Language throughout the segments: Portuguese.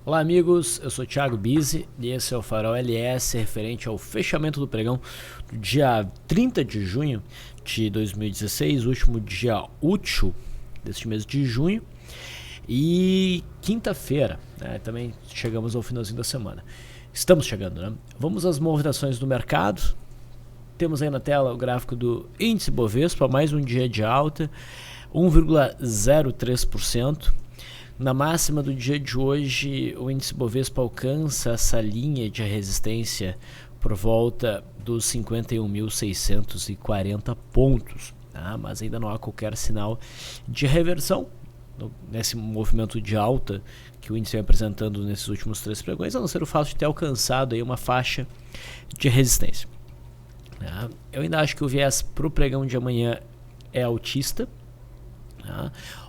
Olá amigos, eu sou Thiago Bizzi e esse é o Farol LS referente ao fechamento do pregão do dia 30 de junho de 2016, último dia útil deste mês de junho, e quinta-feira, né, também chegamos ao finalzinho da semana. Estamos chegando, né? Vamos às movimentações do mercado. Temos aí na tela o gráfico do índice Bovespa, mais um dia de alta, 1,03%. Na máxima do dia de hoje, o índice Bovespa alcança essa linha de resistência por volta dos 51.640 pontos, tá? Mas ainda não há qualquer sinal de reversão nesse movimento de alta que o índice vem apresentando nesses últimos 3 pregões, a não ser o fato de ter alcançado aí uma faixa de resistência. Eu ainda acho que o viés para o pregão de amanhã é altista.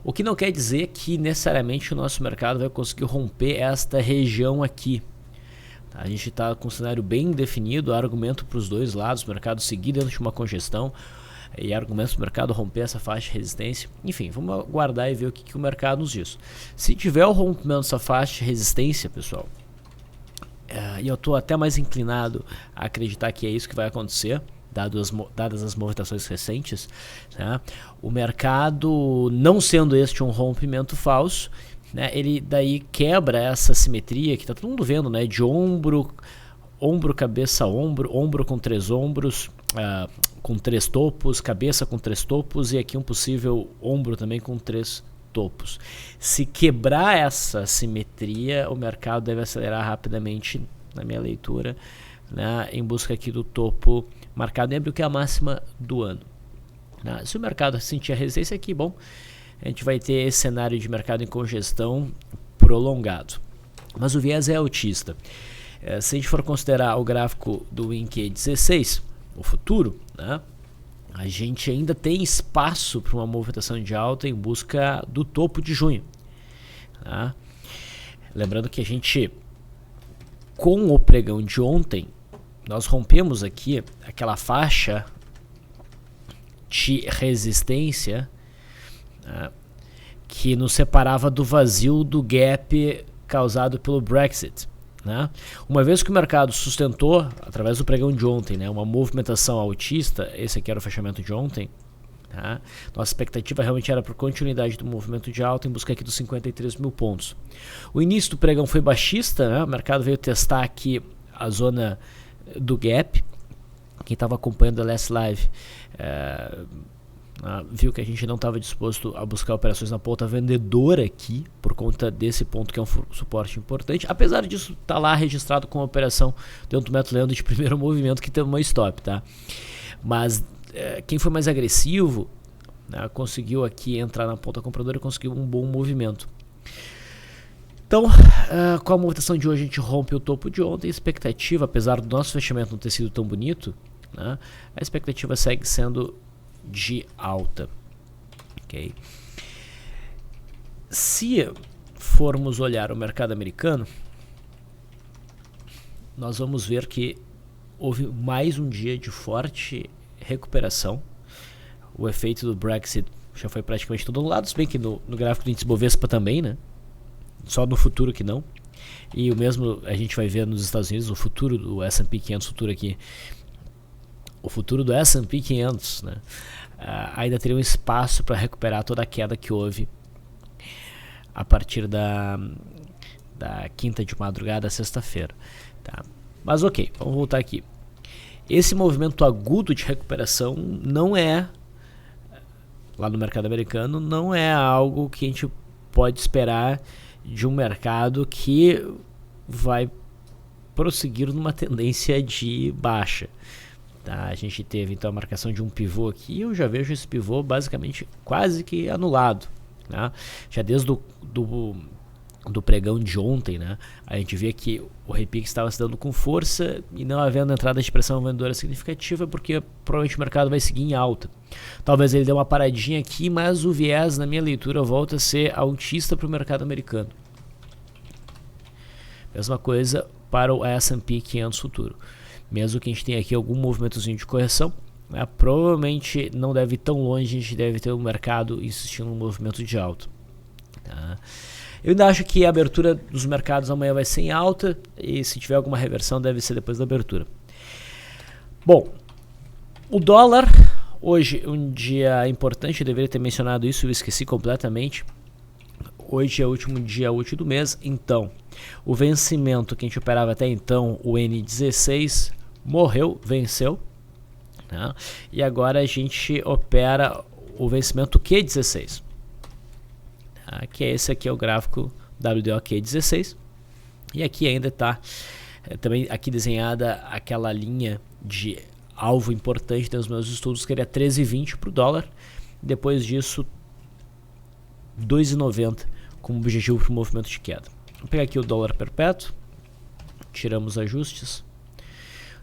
O que não quer dizer que necessariamente o nosso mercado vai conseguir romper esta região aqui. A gente está com um cenário bem definido, há argumento para os dois lados, o mercado seguir dentro de uma congestão e argumentos para o mercado romper essa faixa de resistência. Enfim, vamos aguardar e ver o que o mercado nos diz. Se tiver o rompimento dessa faixa de resistência, pessoal, e eu estou até mais inclinado a acreditar que é isso que vai acontecer, dadas as movimentações recentes, né? O mercado, não sendo este um rompimento falso, né, ele daí quebra essa simetria que está todo mundo vendo, né, de ombro, cabeça, ombro com 3 ombros, com 3 topos, cabeça com 3 topos e aqui um possível ombro também com 3 topos. Se quebrar essa simetria, o mercado deve acelerar rapidamente, na minha leitura, né, em busca aqui do topo marcado em abril, que é a máxima do ano. Se o mercado sentir a resistência aqui, bom, a gente vai ter esse cenário de mercado em congestão prolongado. Mas o viés é altista. Se a gente for considerar o gráfico do WINQ16, o futuro, né, a gente ainda tem espaço para uma movimentação de alta em busca do topo de junho. Tá? Lembrando que a gente, com o pregão de ontem, nós rompemos aqui aquela faixa de resistência, né, que nos separava do vazio do gap causado pelo Brexit. Né? Uma vez que o mercado sustentou, através do pregão de ontem, né, uma movimentação altista, esse aqui era o fechamento de ontem, tá? Nossa expectativa realmente era por continuidade do movimento de alta em busca aqui dos 53 mil pontos. O início do pregão foi baixista, né? O mercado veio testar aqui a zona do gap. Quem estava acompanhando a Last Live viu que a gente não estava disposto a buscar operações na ponta vendedora aqui, por conta desse ponto que é um suporte importante. Apesar disso, está lá registrado com a operação dentro do método Leandro de primeiro movimento que tem uma stop, tá? Mas quem foi mais agressivo, né, conseguiu aqui entrar na ponta compradora e conseguiu um bom movimento. Então, com a movimentação de hoje a gente rompe o topo de ontem. A expectativa, apesar do nosso fechamento não ter sido tão bonito, né, a expectativa segue sendo de alta. Okay? Se formos olhar o mercado americano, nós vamos ver que houve mais um dia de forte recuperação. O efeito do Brexit já foi praticamente todo anulado, se bem que no gráfico do índice Bovespa também, né? Só no futuro que não. E o mesmo a gente vai ver nos Estados Unidos, o futuro do S&P 500, futuro aqui, o futuro do S&P 500, né? Ainda teria um espaço para recuperar toda a queda que houve a partir da quinta de madrugada, sexta-feira, tá? Mas ok, vamos voltar aqui. Esse movimento agudo de recuperação não é, lá no mercado americano, não é algo que a gente pode esperar de um mercado que vai prosseguir numa tendência de baixa. Tá? A gente teve então a marcação de um pivô aqui e eu já vejo esse pivô basicamente quase que anulado. Né? Já desde do pregão de ontem, né, a gente vê que o repique estava se dando com força e não havendo entrada de pressão vendedora significativa, porque provavelmente o mercado vai seguir em alta. Talvez ele dê uma paradinha aqui, mas o viés, na minha leitura, volta a ser altista para o mercado americano. Mesma coisa para o S&P 500 futuro. Mesmo que a gente tenha aqui algum movimentozinho de correção, né, provavelmente não deve ir tão longe, a gente deve ter um mercado insistindo no movimento de alta. Tá? Eu ainda acho que a abertura dos mercados amanhã vai ser em alta e se tiver alguma reversão deve ser depois da abertura. Bom, o dólar, hoje um dia importante, eu deveria ter mencionado isso, eu esqueci completamente. Hoje é o último dia útil do mês, então o vencimento que a gente operava até então, o N16, morreu, venceu, né? E agora a gente opera o vencimento Q16, tá? Que é esse aqui, é o gráfico WDO Q16, e aqui ainda está também aqui desenhada aquela linha de alvo importante dos meus estudos, que era 13,20 para o dólar, depois disso 2,90 como objetivo para o movimento de queda. Vou pegar aqui o dólar perpétuo, tiramos ajustes.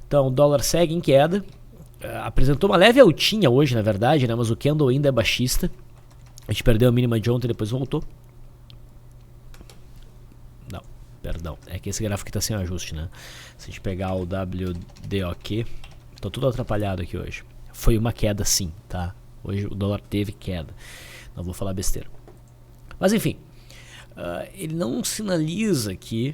Então o dólar segue em queda, apresentou uma leve altinha hoje na verdade, né, mas o candle ainda é baixista, a gente perdeu a mínima de ontem e depois voltou. Não, perdão, é que esse gráfico aqui está sem ajuste, né? Se a gente pegar o WDOQ, tô tudo atrapalhado aqui hoje. Foi uma queda sim, tá? Hoje o dólar teve queda, não vou falar besteira. Mas enfim, ele não sinaliza aqui,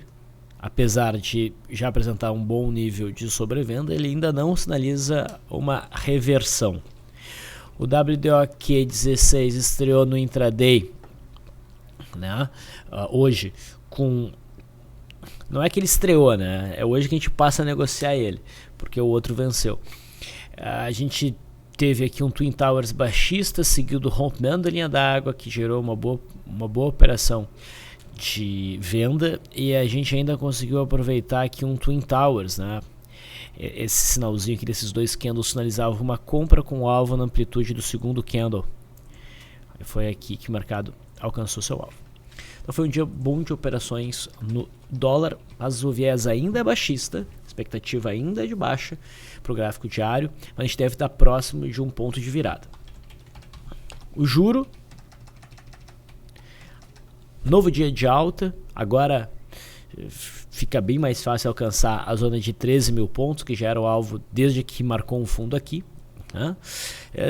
apesar de já apresentar um bom nível de sobrevenda, ele ainda não sinaliza uma reversão. O WDOQ 16 estreou no intraday, né? Hoje, com... Não é que ele estreou, né? É hoje que a gente passa a negociar ele, porque o outro venceu. A gente teve aqui um Twin Towers baixista, seguido do rompimento da linha d'água, que gerou uma boa operação de venda, e a gente ainda conseguiu aproveitar aqui um Twin Towers, né? Esse sinalzinho aqui desses dois candles sinalizava uma compra com alvo na amplitude do segundo candle. Foi aqui que o mercado alcançou seu alvo. Então foi um dia bom de operações no dólar, mas o viés ainda é baixista, a expectativa ainda é de baixa para o gráfico diário, mas a gente deve estar próximo de um ponto de virada. O juro, novo dia de alta, agora fica bem mais fácil alcançar a zona de 13 mil pontos, que já era o alvo desde que marcou um fundo aqui, né?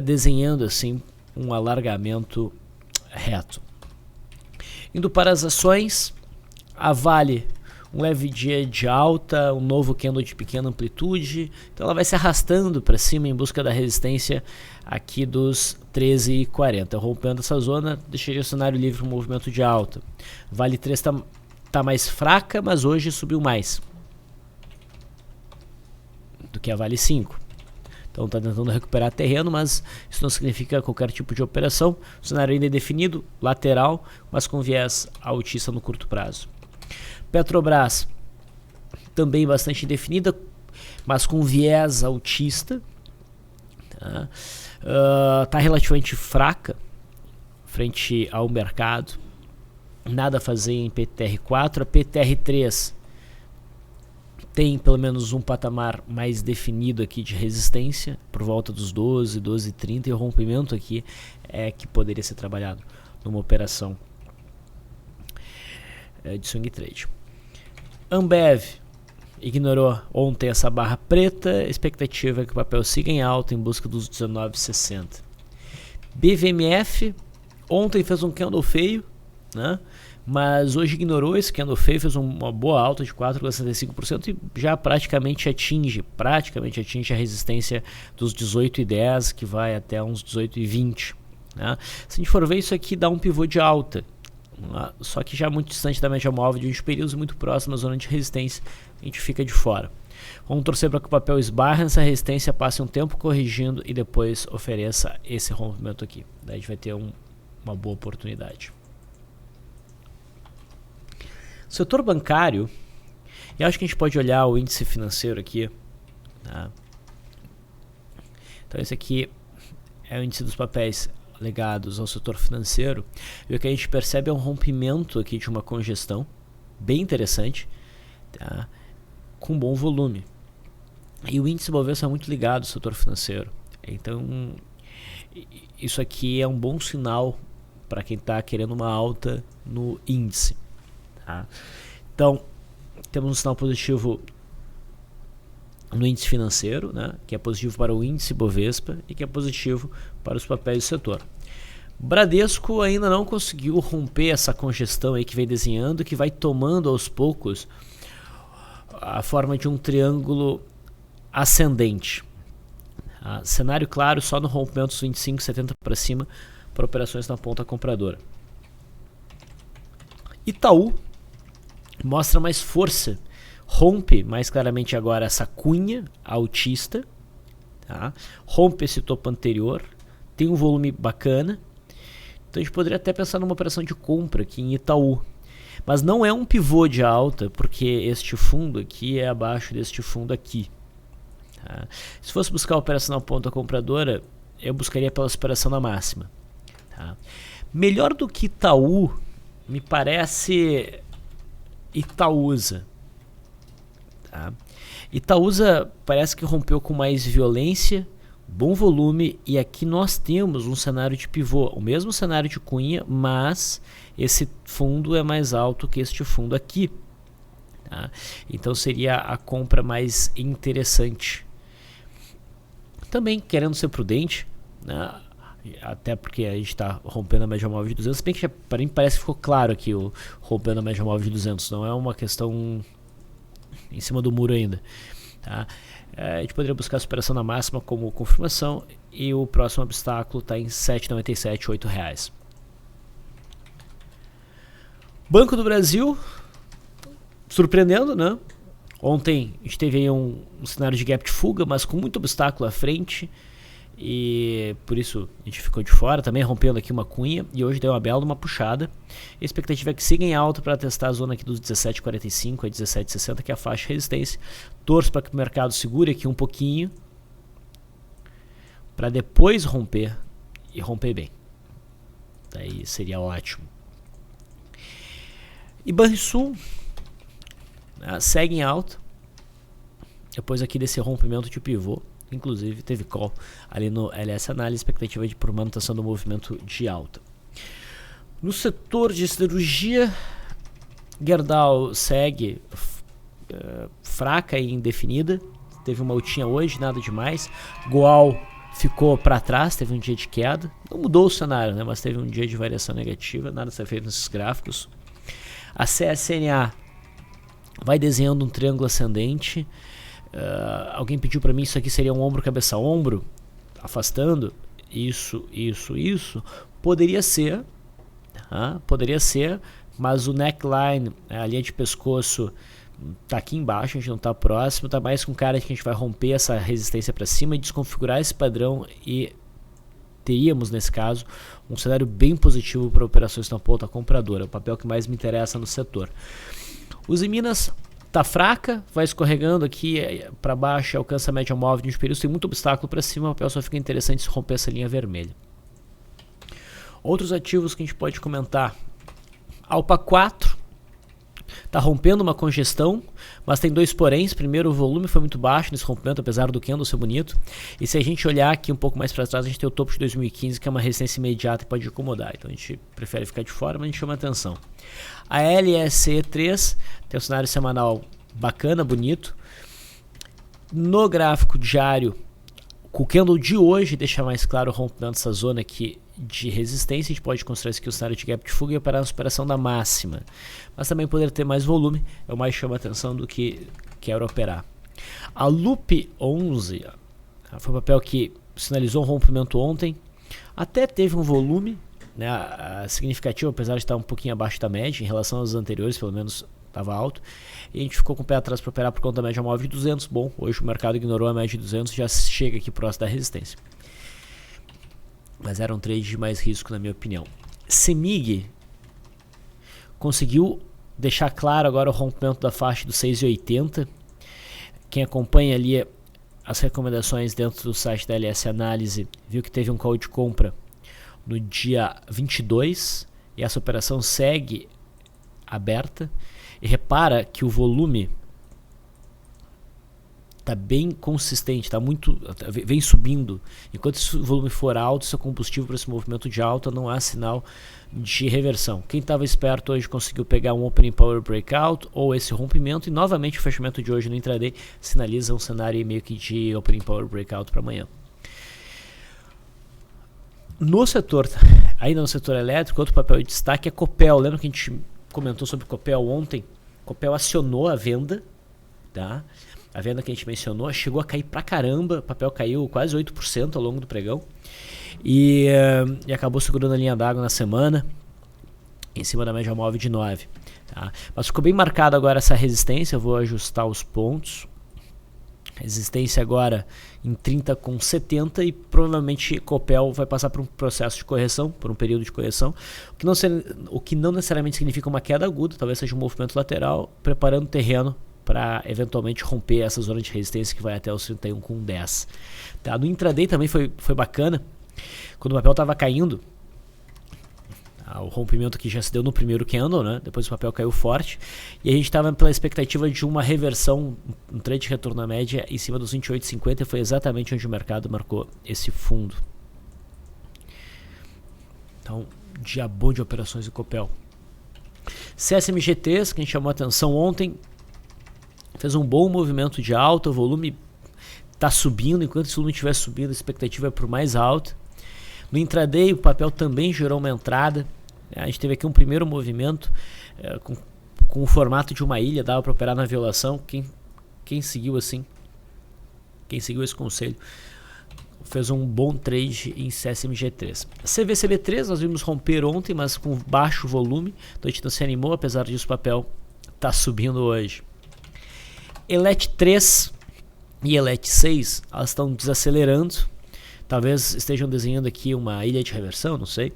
Desenhando assim um alargamento reto. Indo para as ações, a Vale, um leve dia de alta, um novo candle de pequena amplitude, então ela vai se arrastando para cima em busca da resistência aqui dos 13,40, rompendo essa zona, deixaria o cenário livre para um movimento de alta. Vale 3 tá mais fraca, mas hoje subiu mais do que a Vale 5. Então está tentando recuperar terreno, mas isso não significa qualquer tipo de operação. O cenário ainda é definido, lateral, mas com viés altista no curto prazo. Petrobras, também bastante definida, mas com viés altista. Tá relativamente fraca frente ao mercado. Nada a fazer em PTR4. A PTR3 tem pelo menos um patamar mais definido aqui de resistência, por volta dos 12, 12,30, e o rompimento aqui é que poderia ser trabalhado numa operação de swing trade. Ambev ignorou ontem essa barra preta, a expectativa é que o papel siga em alta em busca dos 19,60. BVMF ontem fez um candle feio, né? Mas hoje ignorou esse candle feio, fez uma boa alta de 4,65% e já praticamente atinge a resistência dos 18,10, que vai até uns 18,20, né? Se a gente for ver, isso aqui dá um pivô de alta, né? Só que já muito distante da média móvel de 20 períodos e muito próximo da zona de resistência, a gente fica de fora. Vamos torcer para que o papel esbarre nessa resistência, passe um tempo corrigindo e depois ofereça esse rompimento aqui. Daí a gente vai ter uma boa oportunidade. Setor bancário, eu acho que a gente pode olhar o índice financeiro aqui, tá? Então esse aqui é o índice dos papéis ligados ao setor financeiro, e o que a gente percebe é um rompimento aqui de uma congestão bem interessante, tá? Com bom volume, e o índice Bovespa é muito ligado ao setor financeiro, então isso aqui é um bom sinal para quem está querendo uma alta no índice. Tá? Então, temos um sinal positivo no índice financeiro, né, que é positivo para o índice Bovespa e que é positivo para os papéis do setor. Bradesco ainda não conseguiu romper essa congestão aí que vem desenhando, que vai tomando aos poucos a forma de um triângulo ascendente. Cenário claro só no rompimento dos 25,70 para cima para operações na ponta compradora. Itaú mostra mais força, rompe mais claramente agora essa cunha altista, tá? Rompe esse topo anterior, tem um volume bacana, então a gente poderia até pensar numa operação de compra aqui em Itaú, mas não é um pivô de alta, porque este fundo aqui é abaixo deste fundo aqui. Tá? Se fosse buscar a operação na ponta compradora, eu buscaria pela operação na máxima. Tá? Melhor do que Itaú, me parece Itaúsa. Tá? Itaúsa parece que rompeu com mais violência, bom volume, e aqui nós temos um cenário de pivô, o mesmo cenário de cunha, mas esse fundo é mais alto que este fundo aqui. Tá? Então seria a compra mais interessante. Também querendo ser prudente, né? Até porque a gente está rompendo a média móvel de 200, bem que para mim parece que ficou claro aqui o rompendo a média móvel de 200, não é uma questão em cima do muro ainda. Tá? A gente poderia buscar a superação na máxima como confirmação e o próximo obstáculo está em R$ 7,97, R$ 8,00. Banco do Brasil, surpreendendo, né? Ontem a gente teve aí um cenário de gap de fuga, mas com muito obstáculo à frente, e por isso a gente ficou de fora, também rompendo aqui uma cunha, e hoje deu uma bela uma puxada. A expectativa é que siga em alta para testar a zona aqui dos 17,45 a 17,60, que é a faixa de resistência. Torço para que o mercado segure aqui um pouquinho, para depois romper, e romper bem. Daí seria ótimo. E Banrisul segue em alta, depois aqui desse rompimento de pivô, inclusive teve call ali no LS Análise, expectativa de por manutenção do movimento de alta. No setor de siderurgia, Gerdau segue fraca e indefinida, teve uma altinha hoje, nada demais. Goal ficou para trás, teve um dia de queda, não mudou o cenário, né, mas teve um dia de variação negativa, nada a ser feito nesses gráficos. A CSNA vai desenhando um triângulo ascendente. Alguém pediu para mim, isso aqui seria um ombro, cabeça, ombro, afastando, isso, poderia ser, mas o neckline, a linha de pescoço, tá aqui embaixo, a gente não tá próximo, tá mais com cara de que a gente vai romper essa resistência para cima e desconfigurar esse padrão, e teríamos nesse caso um cenário bem positivo para operações na ponta compradora, o papel que mais me interessa no setor. Os em Minas tá fraca, vai escorregando aqui para baixo, alcança a média móvel de uns períodos, tem muito obstáculo para cima, o papel só fica interessante se romper essa linha vermelha. Outros ativos que a gente pode comentar: Alpa 4 está rompendo uma congestão, mas tem dois poréns. Primeiro, o volume foi muito baixo nesse rompimento, apesar do candle ser bonito. E se a gente olhar aqui um pouco mais para trás, a gente tem o topo de 2015, que é uma resistência imediata e pode incomodar. Então a gente prefere ficar de fora, mas a gente chama atenção. A LSE3 tem um cenário semanal bacana, bonito. No gráfico diário, com o candle de hoje deixa mais claro o rompimento dessa zona aqui de resistência. A gente pode construir isso aqui o cenário de gap de fuga e operar na superação da máxima, mas também poder ter mais volume, é o mais chama atenção do que quero operar. A Loop 11 foi um papel que sinalizou um rompimento ontem, até teve um volume, né, significativo, apesar de estar um pouquinho abaixo da média, em relação aos anteriores pelo menos estava alto, e a gente ficou com o pé atrás para operar por conta da média móvel de 200. Bom, hoje o mercado ignorou a média de 200, já chega aqui próximo da resistência, mas era um trade de mais risco na minha opinião. Semig conseguiu deixar claro agora o rompimento da faixa dos 6,80. Quem acompanha ali as recomendações dentro do site da LS Análise viu que teve um call de compra no dia 22 e essa operação segue aberta. E repara que o volume está bem consistente, vem subindo. Enquanto esse volume for alto, isso é combustível para esse movimento de alta, não há sinal de reversão. Quem estava esperto hoje conseguiu pegar um Opening Power Breakout ou esse rompimento, e novamente o fechamento de hoje no intraday sinaliza um cenário meio que de Opening Power Breakout para amanhã. No setor, ainda no setor elétrico, outro papel de destaque é Copel. Lembra que a gente comentou sobre Copel ontem? Copel acionou a venda, tá? A venda que a gente mencionou chegou a cair pra caramba, o papel caiu quase 8% ao longo do pregão e acabou segurando a linha d'água na semana, em cima da média móvel de 9. Tá? Mas ficou bem marcada agora essa resistência, eu vou ajustar os pontos. Resistência agora em 30,70 e provavelmente Copel vai passar por um processo de correção, por um período de correção, o que não necessariamente significa uma queda aguda, talvez seja um movimento lateral, preparando o terreno para eventualmente romper essa zona de resistência que vai até os 31,10. Tá? No intraday também foi bacana, quando o papel estava caindo, o rompimento que já se deu no primeiro candle, né? Depois o papel caiu forte e a gente estava pela expectativa de uma reversão, um trade de retorno à média em cima dos 28,50 e foi exatamente onde o mercado marcou esse fundo. Então, dia bom de operações do Copel. CSMG3, que a gente chamou a atenção ontem, fez um bom movimento de alta, o volume está subindo, enquanto esse volume estiver subindo, a expectativa é por mais alta. No intraday o papel também gerou uma entrada, a gente teve aqui um primeiro movimento com o formato de uma ilha, dava para operar na violação, quem seguiu assim, quem seguiu esse conselho, fez um bom trade em CSMG3. CVCB3 nós vimos romper ontem, mas com baixo volume, então a gente não se animou, apesar disso o papel está subindo hoje. ELET3 e ELET6, elas estão desacelerando, talvez estejam desenhando aqui uma ilha de reversão, não sei.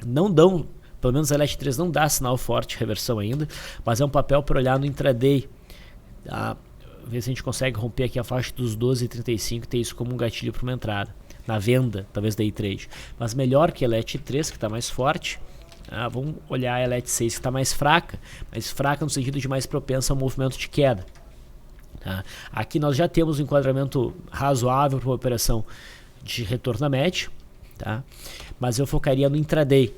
Não dão, pelo menos a ELET3 não dá sinal forte de reversão ainda, mas é um papel para olhar no intraday, tá? Ver se a gente consegue romper aqui a faixa dos 12,35 e ter isso como um gatilho para uma entrada. Na venda, talvez day trade. Mas melhor que a ELET3, que está mais forte. Vamos olhar a ELET6 que está mais fraca no sentido de mais propensa ao movimento de queda. Tá? Aqui nós já temos um enquadramento razoável para uma operação de retorno à média, tá? Mas eu focaria no intraday.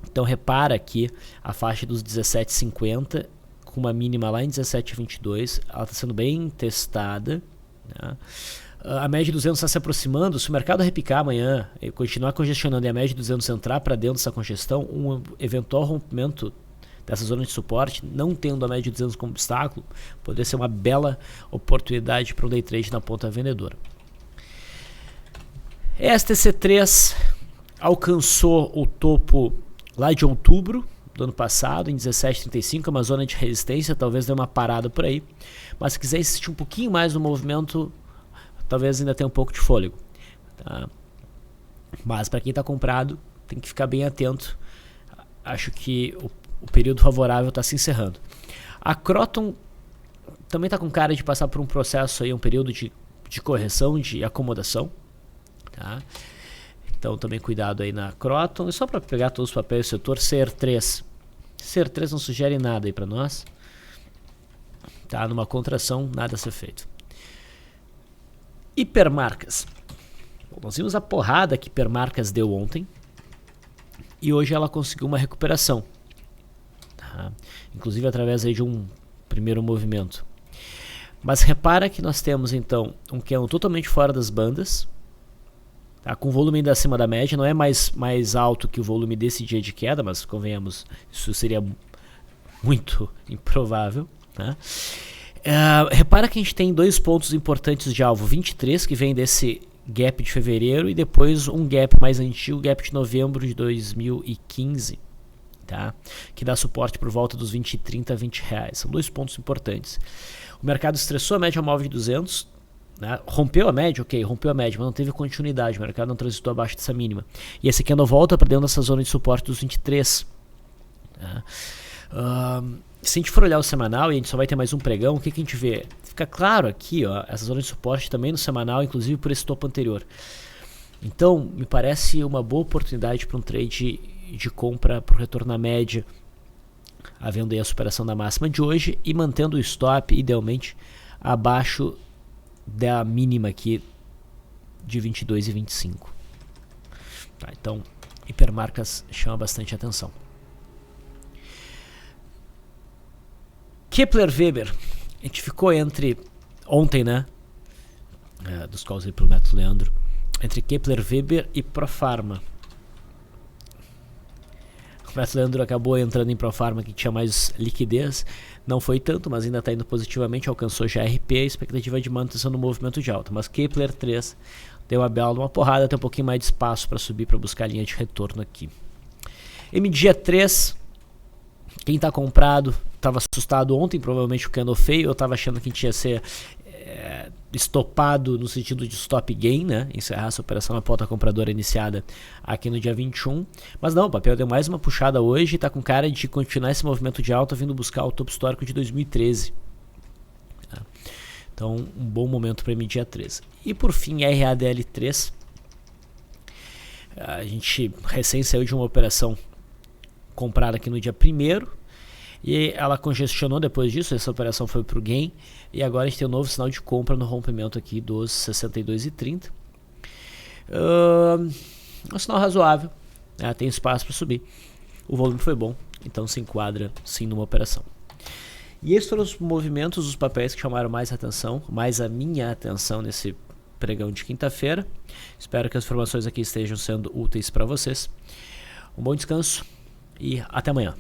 Então repara aqui a faixa dos 17,50 com uma mínima lá em 17,22, ela está sendo bem testada, né? A média de 200 está se aproximando. Se o mercado repicar amanhã e continuar congestionando e a média de 200 entrar para dentro dessa congestão, um eventual rompimento dessa zona de suporte, não tendo a média de 200 como obstáculo, poderia ser uma bela oportunidade para um day trade na ponta vendedora. STC3 alcançou o topo lá de outubro do ano passado, em 17,35, uma zona de resistência, talvez dê uma parada por aí, mas se quiser insistir um pouquinho mais no movimento, talvez ainda tenha um pouco de fôlego, tá? Mas para quem está comprado, tem que ficar bem atento. Acho que o período favorável está se encerrando. A Croton também está com cara de passar por um processo aí, um período de correção, de acomodação, tá? Então também cuidado aí na Croton. E só para pegar todos os papéis do setor, CER3. CER3 não sugere nada aí para nós, tá? Numa contração, nada a ser feito. Hipermarcas. Bom, nós vimos a porrada que Hipermarcas deu ontem e hoje ela conseguiu uma recuperação, tá? Inclusive através aí de um primeiro movimento. Mas repara que nós temos então um candle totalmente fora das bandas, tá? Com volume ainda acima da média, não é mais alto que o volume desse dia de queda, mas convenhamos, isso seria muito improvável, tá? Repara que a gente tem dois pontos importantes de alvo, 23, que vem desse gap de fevereiro, e depois um gap mais antigo, gap de novembro de 2015, tá? Que dá suporte por volta dos 20 e 30 a 20 reais. São dois pontos importantes. O mercado estressou a média móvel de 200, né? Rompeu a média, ok, rompeu a média, mas não teve continuidade, o mercado não transitou abaixo dessa mínima. E esse candle volta para dentro dessa zona de suporte dos 23. Tá? Se a gente for olhar o semanal, e a gente só vai ter mais um pregão, o que a gente vê? Fica claro aqui, ó, essa zona de suporte também no semanal, inclusive por esse topo anterior. Então, me parece uma boa oportunidade para um trade de compra para o retorno à média, havendo aí a superação da máxima de hoje e mantendo o stop, idealmente, abaixo da mínima aqui de 22,25. Tá, então, Hipermarcas chama bastante atenção. Kepler Weber, a gente ficou entre ontem, né, dos calls aí pelo método Leandro, entre Kepler Weber e Profarma. O Beto Leandro acabou entrando em Profarma, que tinha mais liquidez, não foi tanto, mas ainda está indo positivamente, alcançou já RP, a expectativa de manutenção do movimento de alta, mas Kepler 3 deu uma bela uma porrada, tem um pouquinho mais de espaço para subir, para buscar a linha de retorno aqui. MDIA 3, quem está comprado, estava assustado ontem, provavelmente o candle feio, eu estava achando que a gente ia ser estopado no sentido de stop gain, né? Encerrar essa operação na pauta compradora iniciada aqui no dia 21, mas não, o papel deu mais uma puxada hoje e está com cara de continuar esse movimento de alta vindo buscar o topo histórico de 2013. Então, um bom momento para MDIA 3. E por fim, RADL3, a gente recém saiu de uma operação comprada aqui no dia 1º, e ela congestionou depois disso, essa operação foi para o gain, e agora a gente tem um novo sinal de compra no rompimento aqui dos 62,30. Um sinal razoável, tem espaço para subir, o volume foi bom, então se enquadra sim numa operação. E esses foram os movimentos, os papéis que chamaram mais atenção, mais a minha atenção nesse pregão de quinta-feira. Espero que as informações aqui estejam sendo úteis para vocês. Um bom descanso e até amanhã.